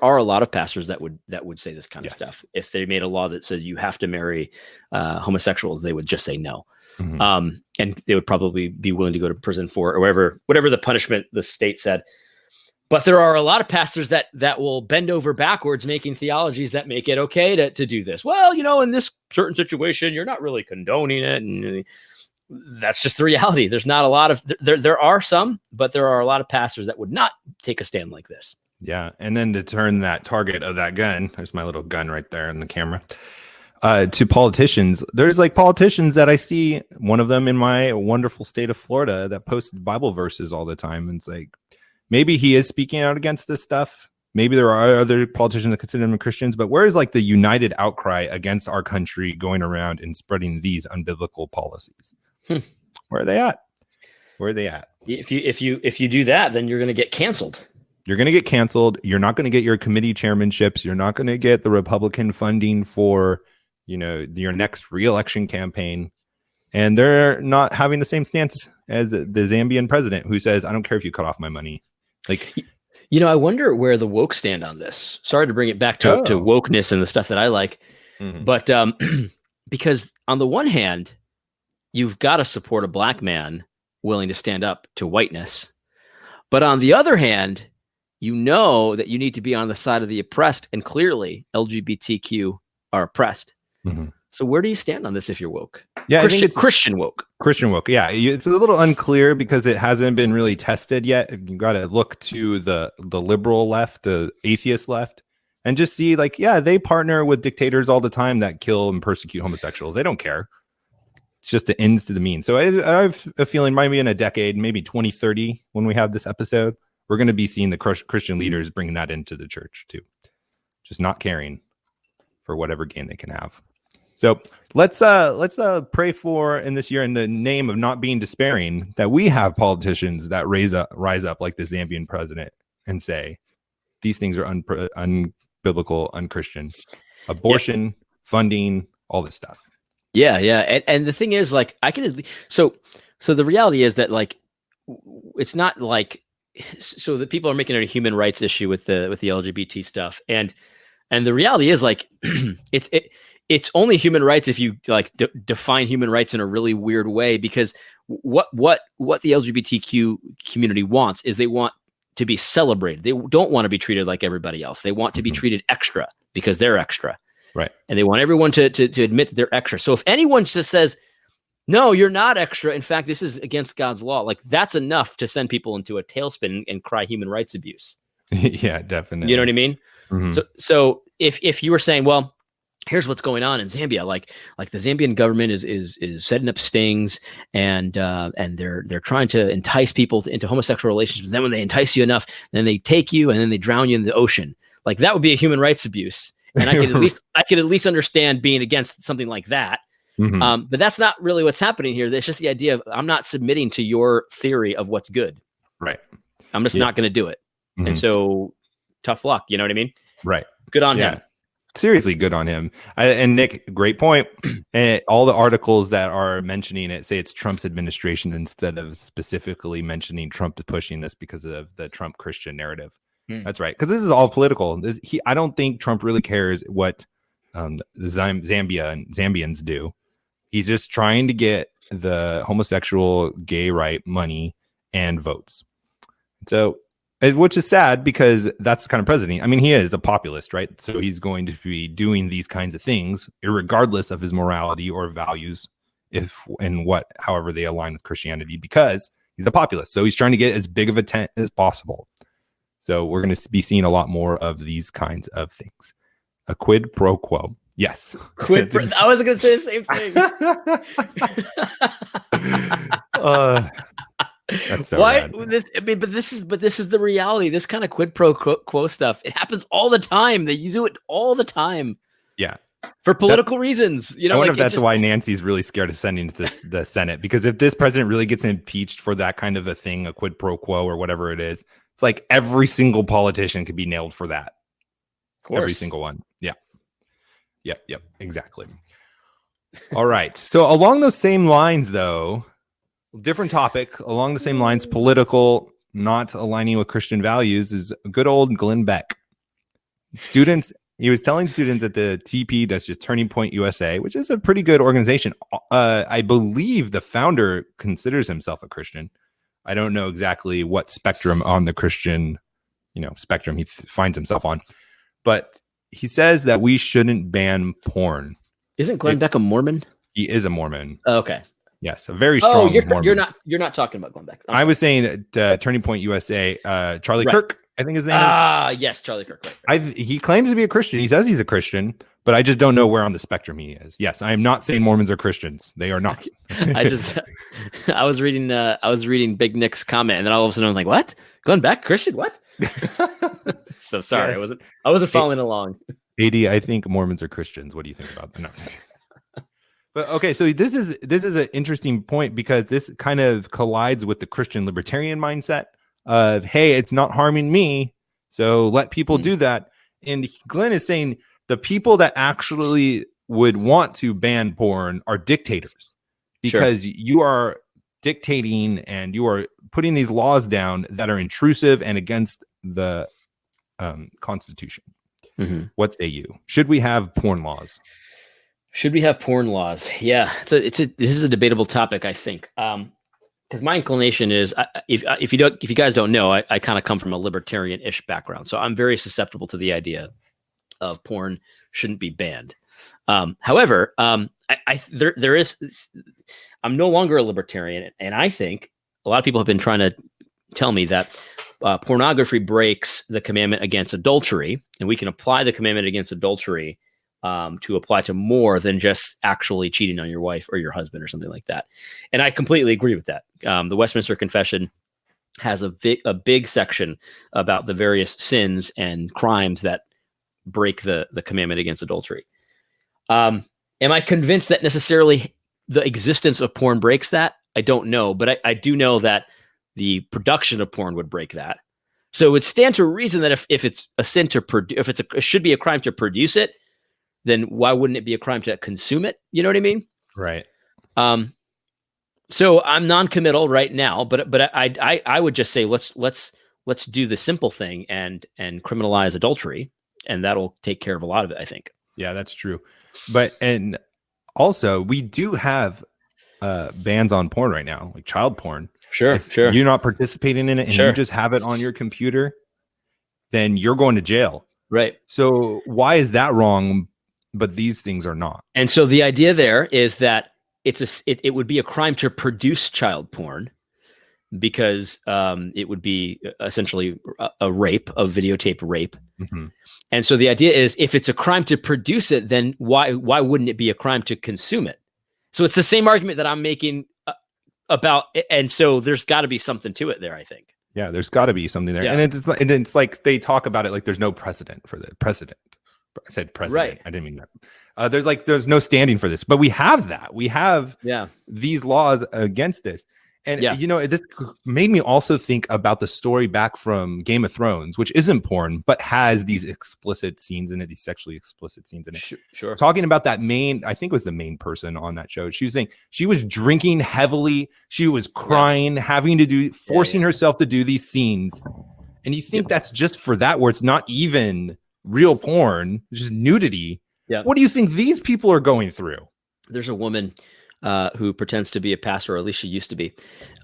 are a lot of pastors that would say this kind of stuff. If they made a law that says you have to marry homosexuals, they would just say no. Mm-hmm. And they would probably be willing to go to prison for, or whatever the punishment the state said. But there are a lot of pastors that will bend over backwards making theologies that make it okay to do this. Well, in this certain situation, you're not really condoning it. And that's just the reality. There's not a lot of, there are some, but there are a lot of pastors that would not take a stand like this. Yeah. And then to turn that target of that gun, there's my little gun right there in the camera, to politicians. There's like politicians that I see, one of them in my wonderful state of Florida, that posted Bible verses all the time. And it's like, maybe he is speaking out against this stuff. Maybe there are other politicians that consider them Christians, but where is like the united outcry against our country going around and spreading these unbiblical policies? Where are they at? If you do that, then you're going to get canceled. You're going to get canceled. You're not going to get your committee chairmanships. You're not going to get the Republican funding for, your next re-election campaign. And they're not having the same stance as the Zambian president, who says, I don't care if you cut off my money. Like, I wonder where the woke stand on this. Sorry to bring it back to wokeness and the stuff that I like. Mm-hmm. But because on the one hand, you've got to support a black man willing to stand up to whiteness. But on the other hand, that you need to be on the side of the oppressed, and clearly LGBTQ are oppressed. Mm-hmm. So where do you stand on this if you're woke? Yeah, I think it's Christian woke. Christian woke. Yeah, it's a little unclear because it hasn't been really tested yet. You got to look to the liberal left, the atheist left, and just see they partner with dictators all the time that kill and persecute homosexuals. They don't care. It's just the ends to the means. So I have a feeling maybe in a decade, maybe 2030, when we have this episode, we're going to be seeing the Christian leaders bringing that into the church too. Just not caring for whatever gain they can have. So let's pray for in this year, in the name of not being despairing, that we have politicians that rise up like the Zambian president and say these things are unbiblical, unchristian, abortion, funding, all this stuff. Yeah. And the thing is, like, I can, so the reality is that, like, it's not like, so the people are making it a human rights issue with the LGBT stuff. And the reality is, like, it's only human rights if you define human rights in a really weird way, because what the LGBTQ community wants is they want to be celebrated. They don't want to be treated like everybody else. They want to be treated extra because they're extra. Right. And they want everyone to admit that they're extra. So if anyone just says, no, you're not extra, in fact, this is against God's law, like, that's enough to send people into a tailspin and cry human rights abuse. Yeah, definitely. You know what I mean? Mm-hmm. So if you were saying, well, here's what's going on in Zambia, like the Zambian government is setting up stings and they're trying to entice people into homosexual relationships. And then when they entice you enough, then they take you and then they drown you in the ocean. Like, that would be a human rights abuse. And I could at least understand being against something like that. Mm-hmm. But that's not really what's happening here. It's just the idea of, I'm not submitting to your theory of what's good. Right. I'm just not going to do it. Mm-hmm. And so, tough luck. You know what I mean? Right. Good on him. Seriously, good on him. And Nick, great point. And all the articles that are mentioning it say it's Trump's administration instead of specifically mentioning Trump pushing this because of the Trump Christian narrative. That's right. Because this is all political. I don't think Trump really cares what Zambia and Zambians do. He's just trying to get the homosexual gay right money and votes. So, which is sad because that's the kind of president. I mean, he is a populist, right? So he's going to be doing these kinds of things regardless of his morality or values, however they align with Christianity, because he's a populist. So he's trying to get as big of a tent as possible. So we're going to be seeing a lot more of these kinds of things. A quid pro quo. Yes. I was going to say the same thing. That's so Why rad. this? I mean, but this is the reality. This kind of quid pro quo stuff. It happens all the time. That you do it all the time. Yeah. For political reasons. I wonder if that's why Nancy's really scared of sending to the Senate, because if this president really gets impeached for that kind of a thing, a quid pro quo or whatever it is, it's like every single politician could be nailed for that. Of course. Every single one. Yeah. Yep. Exactly. All right. So along those same lines, though, different topic, along the same lines, political, not aligning with Christian values, is good old Glenn Beck. He was telling students at the TP, that's just Turning Point USA, which is a pretty good organization. I believe the founder considers himself a Christian. I don't know exactly what spectrum on the Christian, spectrum he finds himself on, but he says that we shouldn't ban porn. Isn't Glenn Beck a Mormon? He is a Mormon. Oh, okay. Yes, a very strong Mormon. You're not talking about Glenn Beck. I was saying Turning Point USA, Charlie Kirk, I think his name is. Yes, Charlie Kirk. Right. He claims to be a Christian. He says he's a Christian, but I just don't know where on the spectrum he is. Yes, I am not saying Mormons are Christians. They are not. I was reading Big Nick's comment, and then all of a sudden I'm like, what? Glenn Beck, Christian? What? So sorry, yes. I wasn't following along. AD, I think Mormons are Christians. What do you think about that? No. But okay, so this is an interesting point, because this kind of collides with the Christian libertarian mindset of, hey, it's not harming me, so let people do that. And Glenn is saying the people that actually would want to ban porn are dictators, because you are dictating and you are putting these laws down that are intrusive and against the Constitution. Mm-hmm. What say you? Should we have porn laws? Should we have porn laws? Yeah, this is a debatable topic, I think. Because my inclination is, if you guys don't know, I kind of come from a libertarian-ish background, so I'm very susceptible to the idea of porn shouldn't be banned. However, I'm no longer a libertarian, and I think a lot of people have been trying to tell me that pornography breaks the commandment against adultery, and we can apply the commandment against adultery to apply to more than just actually cheating on your wife or your husband or something like that. And I completely agree with that. The Westminster Confession has a big section about the various sins and crimes that break the commandment against adultery. Am I convinced that necessarily the existence of porn breaks that? I don't know, but I do know that the production of porn would break that. So it would stand to reason that if it's a sin to produce, it should be a crime to produce it, then why wouldn't it be a crime to consume it? You know what I mean? Right. So I'm non-committal right now, but I would just say let's do the simple thing and criminalize adultery, and that'll take care of a lot of it, I think. Yeah, that's true. And also we do have bans on porn right now, like child porn. Sure. If you're not participating in it and you just have it on your computer, then you're going to jail. Right. So why is that wrong? But these things are not. And so the idea there is that it would be a crime to produce child porn, because it would be essentially a rape, a videotape rape. Mm-hmm. And so the idea is, if it's a crime to produce it, then why wouldn't it be a crime to consume it? So it's the same argument that I'm making about, and so there's got to be something to it there, I think. Yeah, there's got to be something there. Yeah. And it's like they talk about it like there's no precedent for the precedent. I said president. Right. I didn't mean that. There's no standing for this, but we have that. We have these laws against this. And, this made me also think about the story back from Game of Thrones, which isn't porn, but has these explicit scenes in it, these sexually explicit scenes in it. Sure. Talking about that I think it was the main person on that show. She was saying she was drinking heavily. She was crying, forcing herself to do these scenes. And you think that's just for that, where it's not even real porn, just nudity. Yeah. What do you think these people are going through? There's a woman who pretends to be a pastor, or at least she used to be.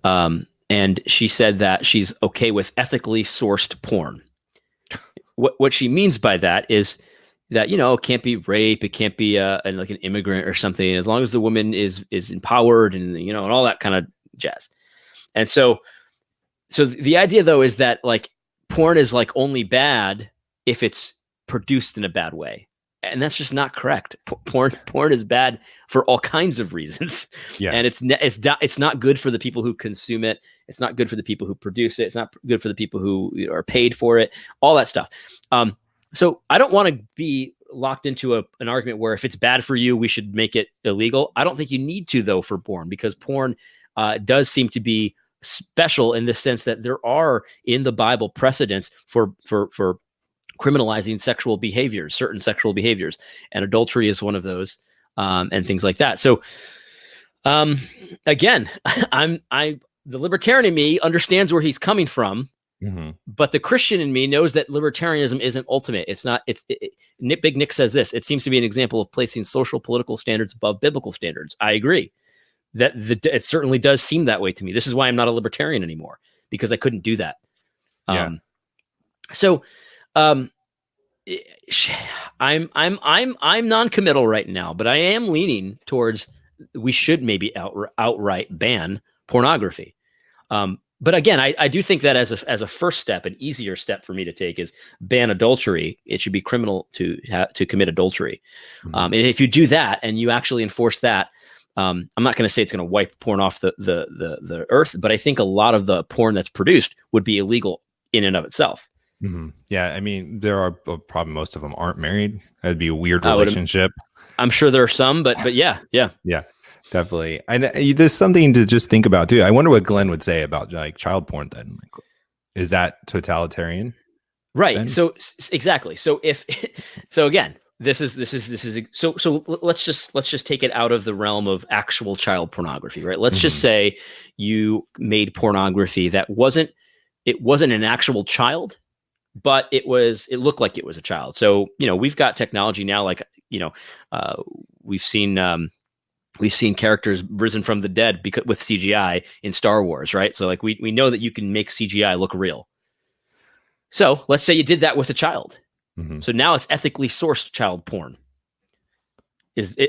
And she said that she's okay with ethically sourced porn. What she means by that is that, it can't be rape. It can't be like an immigrant or something, as long as the woman is empowered and, and all that kind of jazz. And so the idea, though, is that like porn is like only bad if it's produced in a bad way. and that's just not correct. Porn is bad for all kinds of reasons. Yeah. And it's not good for the people who consume it. It's not good for the people who produce it. It's not good for the people who are paid for it, all that stuff. So I don't want to be locked into an argument where if it's bad for you, we should make it illegal. I don't think you need to, though, for porn, because porn does seem to be special in the sense that there are in the Bible precedents for criminalizing sexual behaviors, certain sexual behaviors, and adultery is one of those, and things like that. So, again, the libertarian in me understands where he's coming from, but the Christian in me knows that libertarianism isn't ultimate. It's not. Big Nick says this. It seems to be an example of placing social political standards above biblical standards. I agree. It certainly does seem that way to me. This is why I'm not a libertarian anymore, because I couldn't do that. So. I'm non-committal right now, but I am leaning towards we should maybe outright ban pornography. But again, I do think that as a first step, an easier step for me to take is ban adultery. It should be criminal to commit adultery. And if you do that and you actually enforce that, I'm not going to say it's going to wipe porn off the earth, but I think a lot of the porn that's produced would be illegal in and of itself. Yeah, I mean, there are probably most of them aren't married. That'd be a weird relationship. I'm sure there are some, but yeah, definitely. And there's something to just think about too. I wonder what Glenn would say about like child porn. Then, like, is that totalitarian? Right. Then? So exactly. So again, this is so let's just take it out of the realm of actual child pornography, right? Let's just say you made pornography that wasn't an actual child, but it looked like it was a child. So, we've got technology now, like, we've seen characters risen from the dead with CGI in Star Wars, right? So like we know that you can make CGI look real. So let's say you did that with a child. So now it's ethically sourced child porn.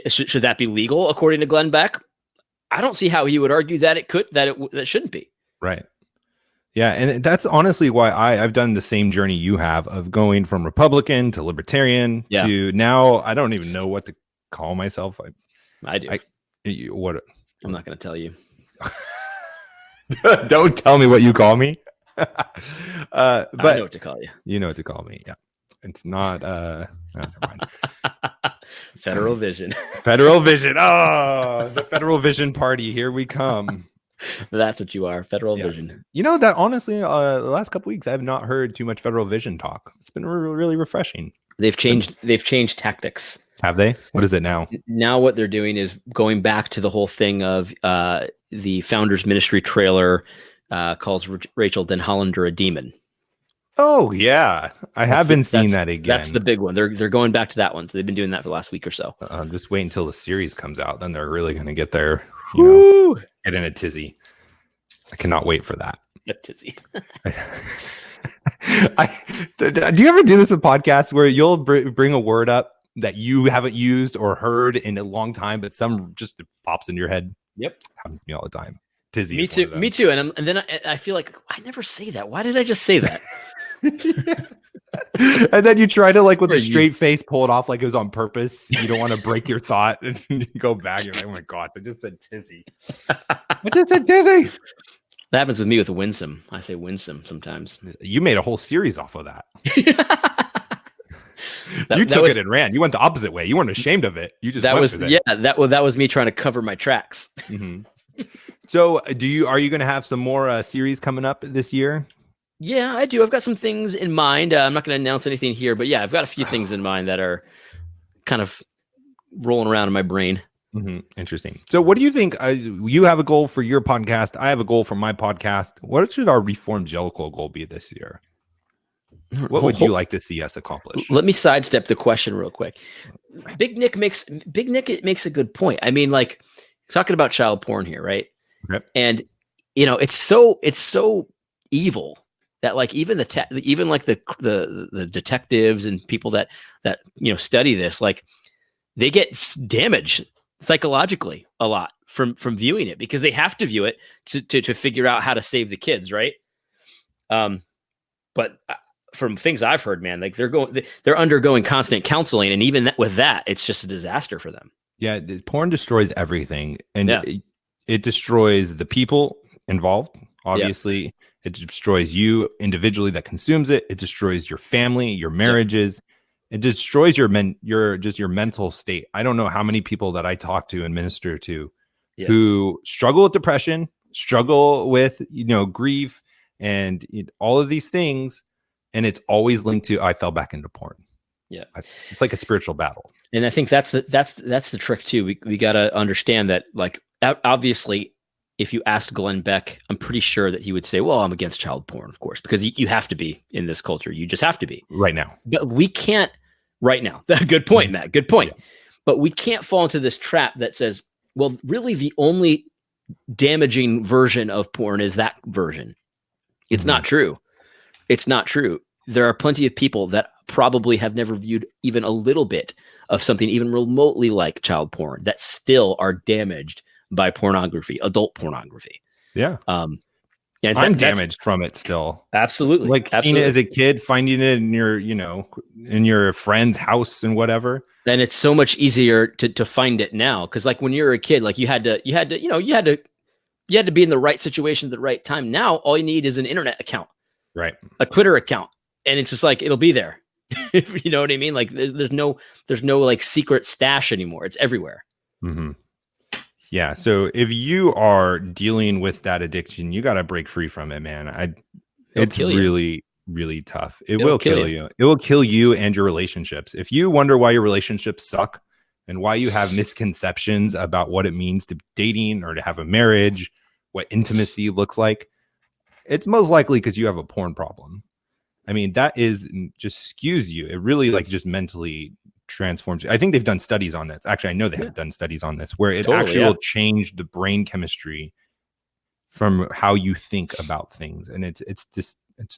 Should that be legal according to Glenn Beck? I don't see how he would argue that that shouldn't be. Right. Yeah, and that's honestly why I've done the same journey you have of going from Republican to Libertarian to now I don't even know what to call myself. I do. What? I'm not going to tell you. Don't tell me what you call me. But I know what to call you. You know what to call me. Yeah, it's not. Never mind. Federal Vision. Federal Vision. Oh, the Federal Vision Party. Here we come. That's what you are, Federal Vision. You know that honestly, the last couple weeks I have not heard too much Federal Vision talk. It's been really refreshing. They've changed tactics. Have they? What is it now? Now what they're doing is going back to the whole thing of the Founders Ministry trailer calls Rachel Den Hollander a demon. Oh yeah, I have been seeing that again. That's the big one. They're going back to that one. So they've been doing that for the last week or so. Just wait until the series comes out, then they're really going to get their get in a tizzy. I cannot wait for that. A tizzy. Do you ever do this in podcasts where you'll bring a word up that you haven't used or heard in a long time, but some just pops in your head? Yep, happens to me all the time. Tizzy. Me too. Me too. And then I feel like I never say that. Why did I just say that? And then you try to with a straight face pull it off like it was on purpose. You don't want to break your thought and you go back. You're like, oh my god, I just said tizzy. I just said tizzy. That happens with me with winsome. I say winsome sometimes. You made a whole series off of that. You took it and ran. You went the opposite way. You weren't ashamed of it. You just that was me trying to cover my tracks. So are you going to have some more series coming up this year? Yeah, I do. I've got some things in mind. I'm not going to announce anything here, but yeah, I've got a few things in mind that are kind of rolling around in my brain. Interesting. So what do you think? You have a goal for your podcast. I have a goal for my podcast. What should our Reformgelical goal be this year? What would you like to see us accomplish? Let me sidestep the question real quick. Big Nick makes a good point. I mean, like talking about child porn here, right? Okay. And it's so evil that like even the detectives and people that study this, like they get damaged psychologically a lot from viewing it because they have to view it to figure out how to save the kids, right? But from things I've heard, man, like they're undergoing constant counseling, and even with that, it's just a disaster for them. Yeah, porn destroys everything, and it destroys the people involved. Obviously, it destroys you individually that consumes it. It destroys your family, your marriages. It destroys your mental state. I don't know how many people that I talk to and minister to who struggle with depression, struggle with grief, and all of these things, and it's always linked to I fell back into porn. Yeah, it's like a spiritual battle. And I think that's the trick too. We got to understand that, like, obviously, if you asked Glenn Beck, I'm pretty sure that he would say, well, I'm against child porn, of course, because you have to be in this culture. You just have to be right now. But we can't right now. Good point, Matt. Good point. Yeah. But we can't fall into this trap that says, well, really the only damaging version of porn is that version. It's not true. It's not true. There are plenty of people that probably have never viewed even a little bit of something even remotely like child porn that still are damaged by pornography, adult pornography. Yeah. And I'm damaged from it still. Absolutely. Like seeing it as a kid, finding it in your friend's house and whatever. And it's so much easier to find it now. Cause like when you're a kid, like you had to be in the right situation at the right time. Now all you need is an internet account, right? A Twitter account. And it's just like, it'll be there. You know what I mean? Like there's no like secret stash anymore. It's everywhere. Mm-hmm. Yeah. So if you are dealing with that addiction, you got to break free from it, man. It's really, really tough. It will kill you. It will kill you and your relationships. If you wonder why your relationships suck and why you have misconceptions about what it means to dating or to have a marriage, what intimacy looks like, it's most likely because you have a porn problem. I mean, that is just skews you. It really like just mentally transforms you. I think they've done studies on this. Actually, I know they have done studies on this where it will change the brain chemistry from how you think about things. And it's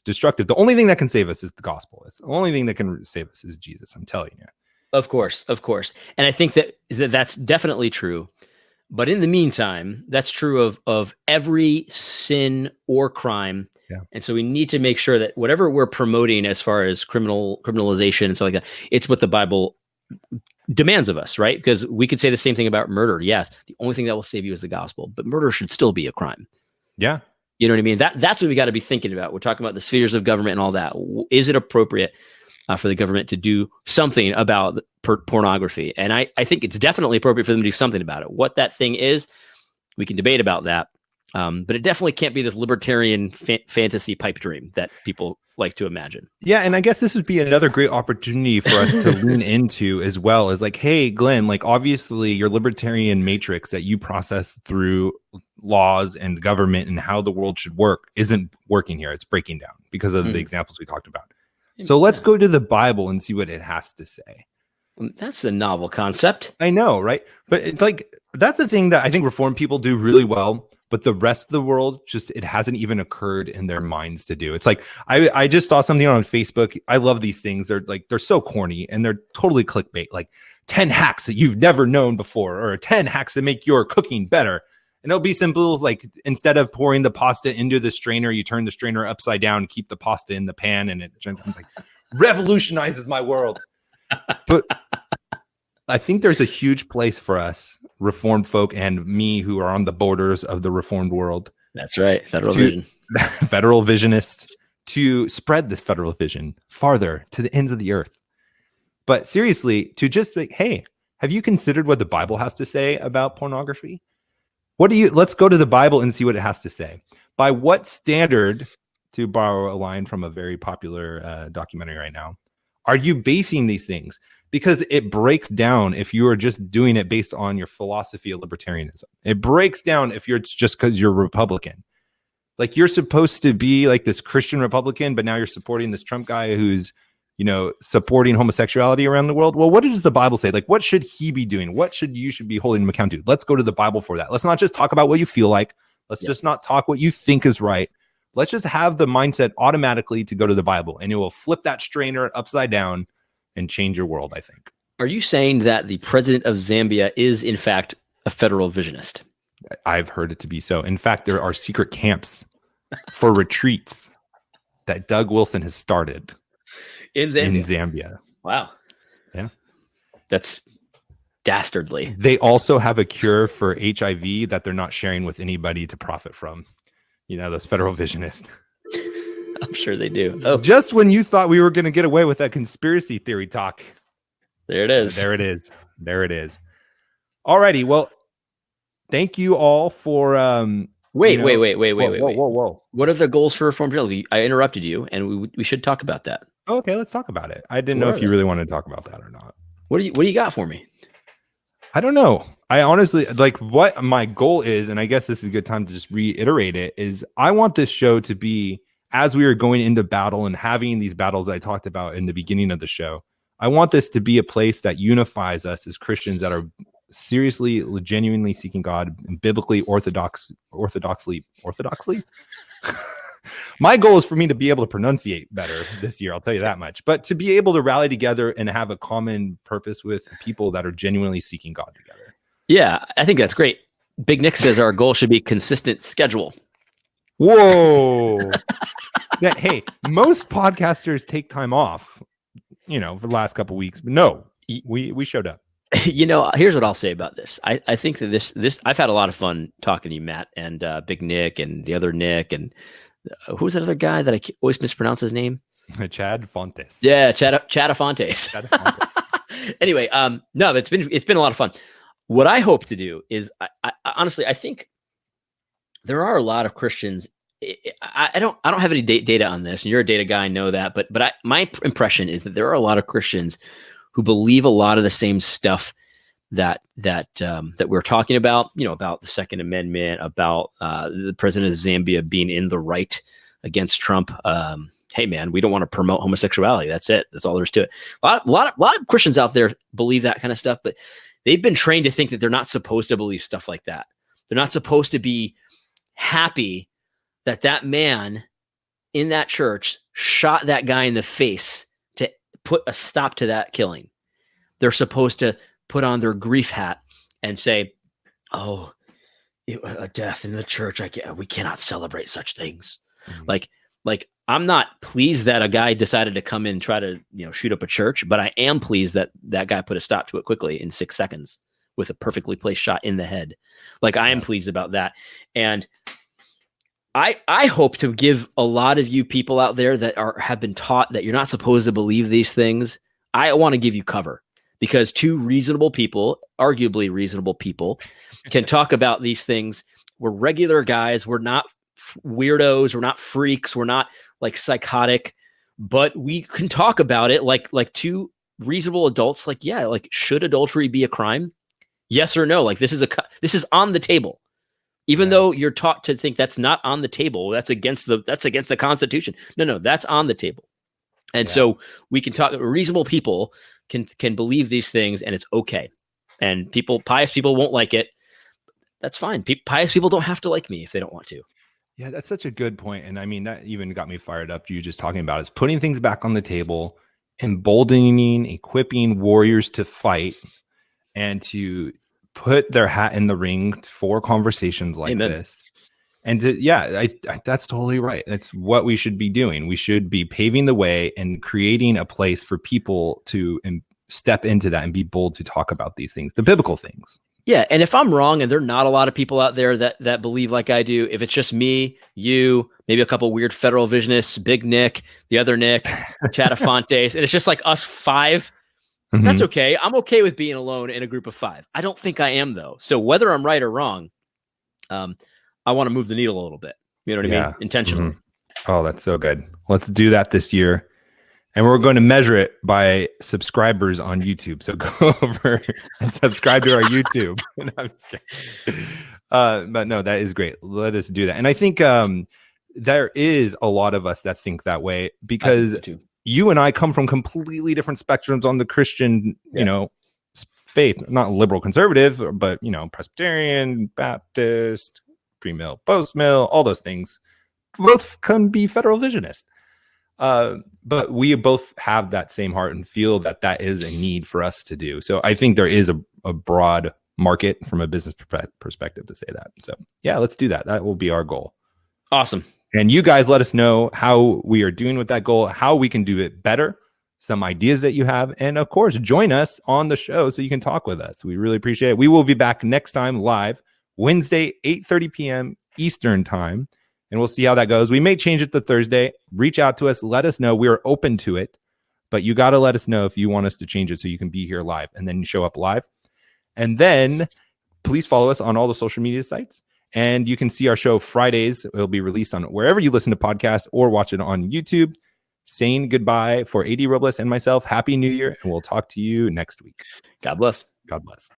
destructive. The only thing that can save us is the gospel. It's the only thing that can save us is Jesus. I'm telling you. Of course. And I think that's definitely true. But in the meantime, that's true of every sin or crime. Yeah. And so we need to make sure that whatever we're promoting as far as criminalization and stuff like that, it's what the Bible demands of us, right? Because we could say the same thing about murder. Yes, the only thing that will save you is the gospel, but murder should still be a crime. Yeah. You know what I mean? That's what we got to be thinking about. We're talking about the spheres of government and all that. Is it appropriate for the government to do something about pornography? And I think it's definitely appropriate for them to do something about it. What that thing is, we can debate about that. But it definitely can't be this libertarian fantasy pipe dream that people like to imagine. Yeah, and I guess this would be another great opportunity for us to lean into as well as like, hey, Glenn, like obviously your libertarian matrix that you process through laws and government and how the world should work isn't working here. It's breaking down because of the examples we talked about. So let's go to the Bible and see what it has to say. That's a novel concept. I know, right? But it's like that's the thing that I think Reformed people do really well. But the rest of the world, it hasn't even occurred in their minds to do. It's like, I just saw something on Facebook. I love these things. They're so corny and they're totally clickbait. Like 10 hacks that you've never known before, or 10 hacks that make your cooking better. And it'll be simple as like, instead of pouring the pasta into the strainer, you turn the strainer upside down and keep the pasta in the pan. And it like revolutionizes my world. But I think there's a huge place for us, Reformed folk and me who are on the borders of the Reformed world. That's right. Federal vision. Federal visionists to spread the federal vision farther to the ends of the earth. But seriously, to just like, hey, have you considered what the Bible has to say about pornography? Let's go to the Bible and see what it has to say. By what standard, to borrow a line from a very popular documentary right now, are you basing these things? Because it breaks down if you are just doing it based on your philosophy of libertarianism. It breaks down if it's just because you're Republican. Like you're supposed to be like this Christian Republican, but now you're supporting this Trump guy who's, supporting homosexuality around the world. Well, what does the Bible say? Like, what should he be doing? What should be holding him account to? Let's go to the Bible for that. Let's not just talk about what you feel like. Let's just not talk what you think is right. Let's just have the mindset automatically to go to the Bible, and it will flip that strainer upside down and change your world, I think. Are you saying that the president of Zambia is, in fact, a federal visionist? I've heard it to be so. In fact, there are secret camps for retreats that Doug Wilson has started In Zambia. In Zambia. Wow. Yeah. That's dastardly. They also have a cure for HIV that they're not sharing with anybody to profit from. You know, those federal visionists. I'm sure they do. Oh, just when you thought we were going to get away with that conspiracy theory talk. There it is. There it is. There it is. All righty. Well, thank you all for Wait. Whoa. What are the goals for Reformgelical? I interrupted you, and we should talk about that. Okay, let's talk about it. I didn't know if you really wanted to talk about that or not. What do you got for me? I don't know. I honestly, like, what my goal is, and I guess this is a good time to just reiterate it, is I want this show to be, as we are going into battle and having these battles I talked about in the beginning of the show, I want this to be a place that unifies us as Christians that are seriously, genuinely seeking God and biblically orthodoxly. My goal is for me to be able to pronunciate better this year. I'll tell you that much, but to be able to rally together and have a common purpose with people that are genuinely seeking God together. Yeah, I think that's great. Big Nick says our goal should be consistent schedule. Whoa. Hey, most podcasters take time off, you know, for the last couple of weeks, but no, we showed up. You know, here's what I'll say about this. I think that this I've had a lot of fun talking to you, Matt, and Big Nick and the other Nick, and who's that other guy that I always mispronounce his name? Chad Fontes. Yeah, Chad Fontes. Anyway, no, it's been a lot of fun. What I hope to do is, I honestly, I think there are a lot of Christians. I don't have any data on this, and you're a data guy, I know that, but my impression is that there are a lot of Christians who believe a lot of the same stuff that we're talking about, you know, about the Second Amendment, about the president of Zambia being in the right against Trump. Hey man, we don't want to promote homosexuality. That's it. That's all there is to it. A lot of Christians out there believe that kind of stuff, but they've been trained to think that they're not supposed to believe stuff like that. They're not supposed to be happy that man in that church shot that guy in the face to put a stop to that killing. They're supposed to put on their grief hat and say, "Oh, a death in the church. We cannot celebrate such things." Mm-hmm. Like I'm not pleased that a guy decided to come in and try to, you know, shoot up a church, but I am pleased that guy put a stop to it quickly in 6 seconds with a perfectly placed shot in the head. Like I am pleased about that. And I hope to give a lot of you people out there that have been taught that you're not supposed to believe these things. I want to give you cover, because two reasonable people, arguably reasonable people, can talk about these things. We're regular guys. We're not weirdos. We're not freaks. We're not like psychotic, but we can talk about it like two reasonable adults. Like, yeah, like, should adultery be a crime? Yes or no? Like, this is on the table. Even though you're taught to think that's not on the table, that's against the Constitution. No, that's on the table. And so we can talk. Reasonable people can believe these things, and it's okay. And pious people won't like it. That's fine. Pious people don't have to like me if they don't want to. Yeah, that's such a good point. And I mean, that even got me fired up. You just talking about is putting things back on the table, emboldening, equipping warriors to fight and to put their hat in the ring for conversations like this. And that's totally right. That's what we should be doing. We should be paving the way and creating a place for people to step into that and be bold to talk about these things, the biblical things. Yeah. And if I'm wrong, and there are not a lot of people out there that believe like I do, if it's just me, you, maybe a couple weird federal visionists, Big Nick, the other Nick, Chad Fontes, and it's just like us five, that's okay. I'm okay with being alone in a group of 5. I don't think I am, though. So whether I'm right or wrong, I want to move the needle a little bit. You know what I mean? Intentionally. Oh, that's so good. Let's do that this year. And we're going to measure it by subscribers on YouTube. So go over and subscribe to our YouTube. No, I'm just kidding. But no, that is great. Let us do that. And I think there is a lot of us that think that way, because you and I come from completely different spectrums on the Christian, you know, faith, not liberal conservative, but, you know, Presbyterian, Baptist, pre-mill, post-mill, all those things. Both can be federal visionist. But we both have that same heart and feel that is a need for us to do. So I think there is a broad market from a business perspective to say that. So yeah, let's do that. That will be our goal. Awesome. And you guys let us know how we are doing with that goal, how we can do it better, some ideas that you have, and of course, join us on the show so you can talk with us. We really appreciate it. We will be back next time live, Wednesday, 8:30 p.m. Eastern time, and we'll see how that goes. We may change it to Thursday. Reach out to us. Let us know. We are open to it, but you got to let us know if you want us to change it so you can be here live and then show up live. And then please follow us on all the social media sites. And you can see our show Fridays. It'll be released on wherever you listen to podcasts or watch it on YouTube. Saying goodbye for AD Robles and myself. Happy New Year. And we'll talk to you next week. God bless. God bless.